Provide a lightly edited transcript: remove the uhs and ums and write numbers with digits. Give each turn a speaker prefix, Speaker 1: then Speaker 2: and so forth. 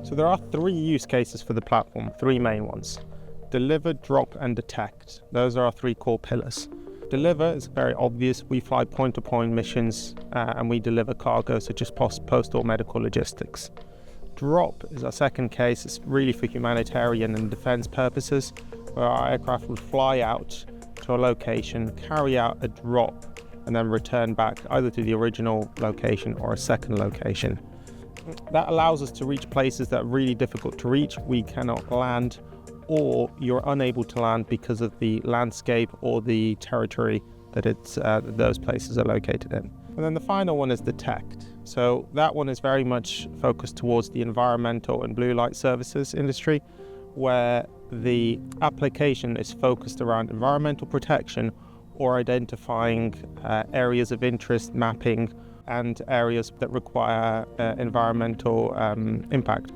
Speaker 1: So there are three use cases for the platform, three main ones. Deliver, drop, and detect. Those are our three core pillars. Deliver is very obvious. We fly point-to-point missions and we deliver cargo, such as postal medical logistics. Drop is our second case. It's really for humanitarian and defense purposes, where our aircraft would fly out to a location, carry out a drop, and then return back either to the original location or a second location. That allows us to reach places that are really difficult to reach. We cannot land, or you're unable to land because of the landscape or the territory that those places are located in. And then the final one is detect. So that one is very much focused towards the environmental and blue light services industry, where the application is focused around environmental protection or identifying areas of interest, mapping, and areas that require environmental impact.